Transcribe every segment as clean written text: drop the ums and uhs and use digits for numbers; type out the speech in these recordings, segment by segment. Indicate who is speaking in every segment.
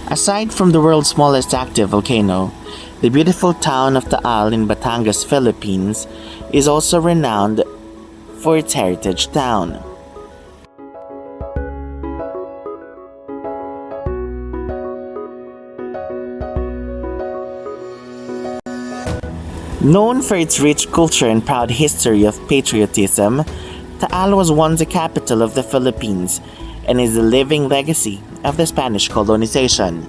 Speaker 1: Aside from the world's smallest active volcano, the beautiful town of Taal in Batangas, Philippines is also renowned for its heritage town. Known for its rich culture and proud history of patriotism, Taal was once the capital of the Philippines and is a living legacy of the Spanish colonization.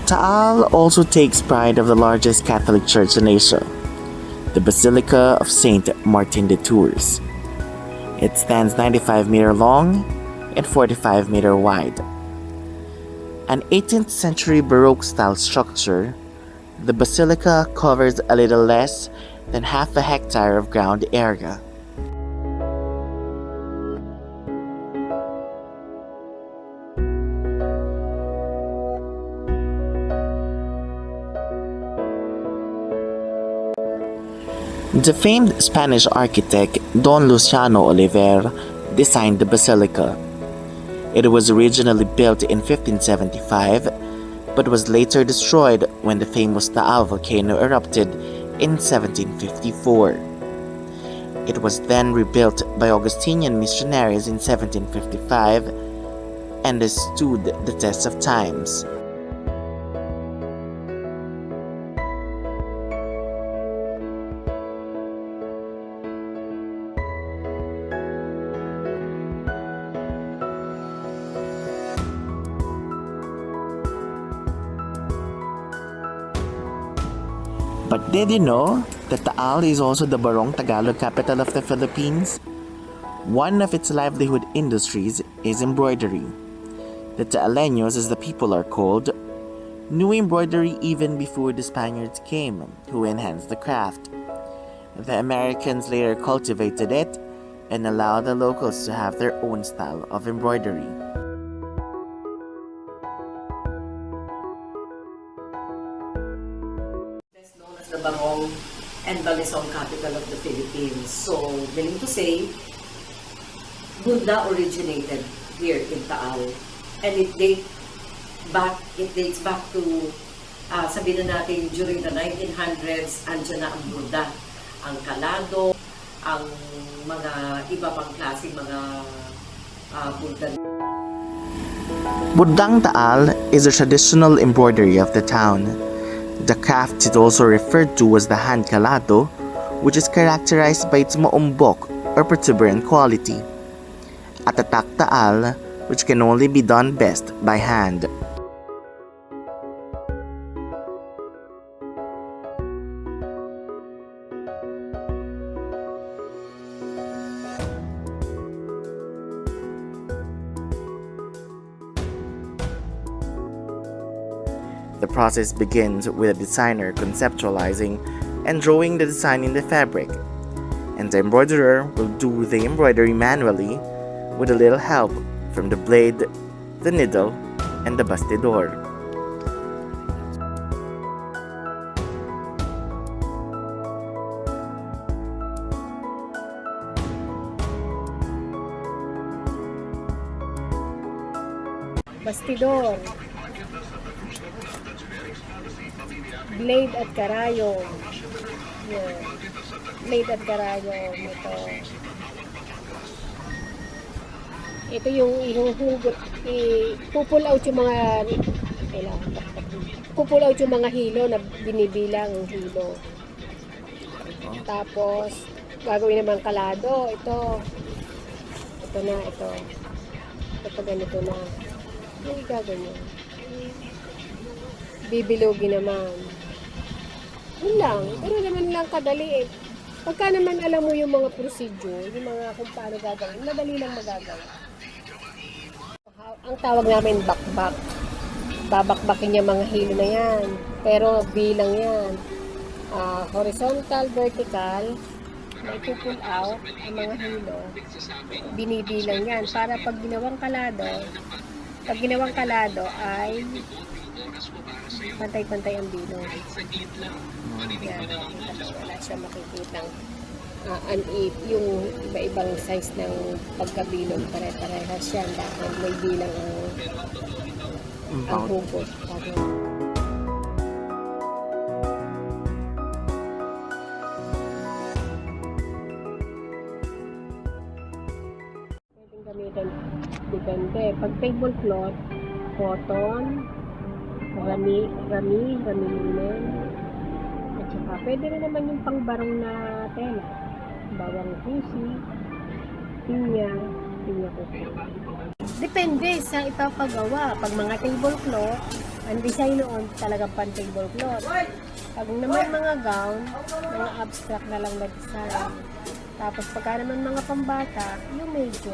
Speaker 1: Taal also takes pride of the largest Catholic church in Asia, the Basilica of St. Martin de Tours. It stands 95-meter long and 45-meter wide. An 18th century Baroque style structure, the basilica covers a little less than half a hectare of ground area. The famed Spanish architect Don Luciano Oliver designed the basilica. It was originally built in 1575, but was later destroyed when the famous Taal volcano erupted in 1754. It was then rebuilt by Augustinian missionaries in 1755 and has stood the test of times. But did you know that Taal is also the Barong Tagalog capital of the Philippines? One of its livelihood industries is embroidery. The Taaleños, as the people are called, knew embroidery even before the Spaniards came, who enhanced the craft. The Americans later cultivated it and allowed the locals to have their own style of embroidery.
Speaker 2: The Barong and Balisong capital of the Philippines. So, meaning to say, Burda originated here in Taal. And it dates back to, sabihin na natin, during the 1900s, andyan na ang Burda, ang kalado, ang mga iba pang klaseng mga Burda.
Speaker 1: Burdang Taal is a traditional embroidery of the town. The craft is also referred to as the hand calado, which is characterized by its maumbok or protuberant quality, at the tak taal, which can only be done best by hand. The process begins with a designer conceptualizing and drawing the design in the fabric, and the embroiderer will do the embroidery manually with a little help from the blade, the needle, and the bastidor.
Speaker 3: Bastidor, blade at karayom. Yeah. Blade at karayom. Ito yung ihuhugot, pupull out yung mga, pupull out yung mga hilo na binibilang ang hilo. Tapos, gagawin naman kalado. Ito na, ito. Ito ganito na. Yung gagawin. bibilugin naman. Yun lang. Pero naman lang kadali eh. Pagka naman alam mo yung mga procedure, yung mga kung paano gagawin, madali lang magagawa. Ang tawag namin bakbak. Babakbakin niya mga hilo na yan. Pero bilang yan. Horizontal, vertical, na ipupull out ang mga hilo. Binibilang yan. Para pag ginawang kalado ay pantay-pantay ang bilog. Yan, wala siya makikitang yung iba-ibang size ng pagkabilog. Pare-parehas yan. Dahil may bilang ang hugot. Pwedeng gamitin. Depende. Pag tablecloth, cotton, rami linen, at saka pwede rin naman yung pangbarong na tela, bawang pusi, pinya kuko. Depende sa ipapagawa. Pag mga tablecloth, ang design noon talagang pan tablecloth. Pag naman mga gown, mga abstract na lang na design. Tapos pagka naman mga pambata, yung medyo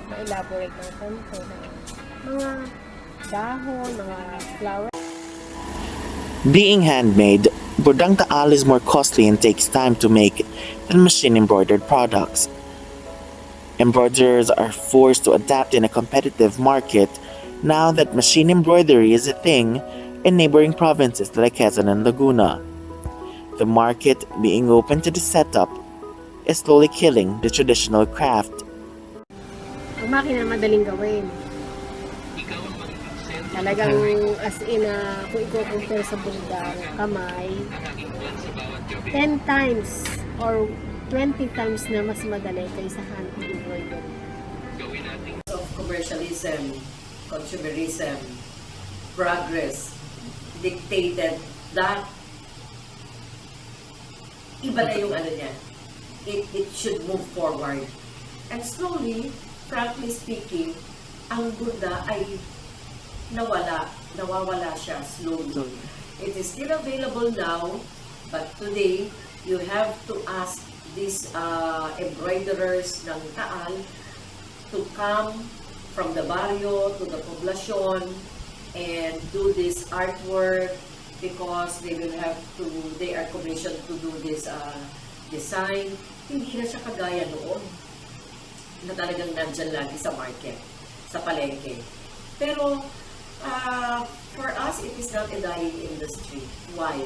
Speaker 3: ma-elaborate ng konti na mga dahon, mga flower.
Speaker 1: Being handmade, Burdang Taal is more costly and takes time to make than machine-embroidered products. Embroiderers are forced to adapt in a competitive market now that machine embroidery is a thing in neighboring provinces like Quezon and Laguna. The market being open to the setup is slowly killing the traditional craft.
Speaker 3: Ang makina madaling gawin. Talagang as in, kung i-compare sa Burda, kamay, 10 times or 20 times na mas madali kaysa hand embroidery.
Speaker 2: Of commercialism, consumerism, progress dictated that iba na yung ano niya. It should move forward. And slowly, frankly speaking, ang Burda ay nawawala siya slowly. It is still available now, but today, you have to ask these embroiderers ng Taal to come from the barrio to the poblacion and do this artwork because they are commissioned to do this design. Hindi na siya kagaya noon na talagang nandyan lagi sa market, sa palengke. Pero for us, it is not a dying industry. Why?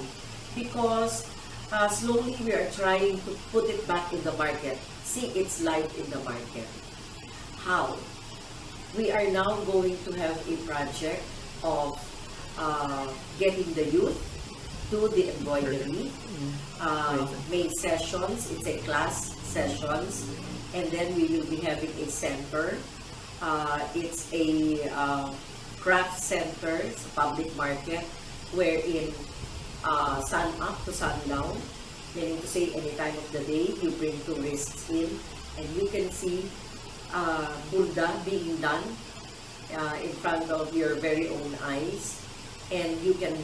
Speaker 2: Because slowly we are trying to put it back in the market, see its life in the market. How? We are now going to have a project of getting the youth to the embroidery, main sessions, it's a class sessions, and then we will be having a center. It's a craft center, it's a public market, wherein sun up to sundown, meaning to say any time of the day, you bring tourists in, and you can see Burda being done in front of your very own eyes, and you can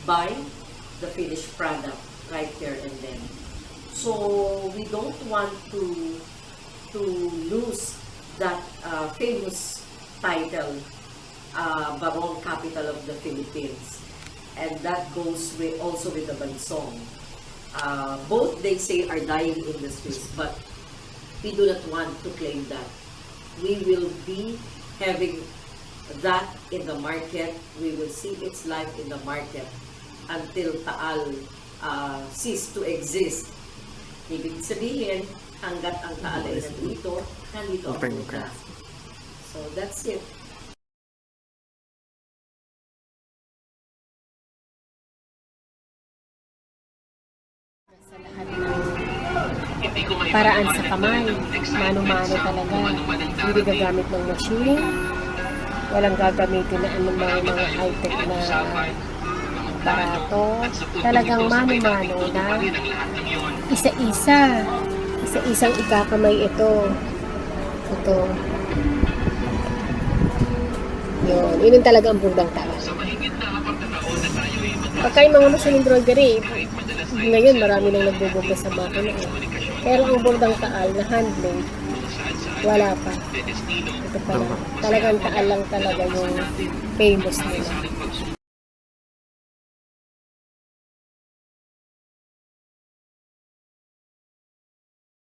Speaker 2: buy the finished product right there and then. So we don't want to lose that famous title, Barong Capital of the Philippines, and that goes also with the Bansong. Both, they say, are dying industries, but we do not want to claim that. We will be having that in the market. We will see its life in the market until Taal cease to exist. Ibig sabihin, hanggat ang Taal ay nandito ang Burda. So that's it.
Speaker 3: Sa lahat ng paraan sa kamay, mano-mano talaga. Hindi gagamit ng machine, walang gagamitin na anumang mga high-tech na aparato. Talagang mano-mano na isa-isang ikakamay ito. Yun talaga ang Burdang Taal. Pagka yung mga machine embroidery, ngayon marami nang nagbubugla sa makina. Pero ang Burdang Taal na handmade, wala pa. Ito pala. Talagang Taal lang talaga yung famous nila.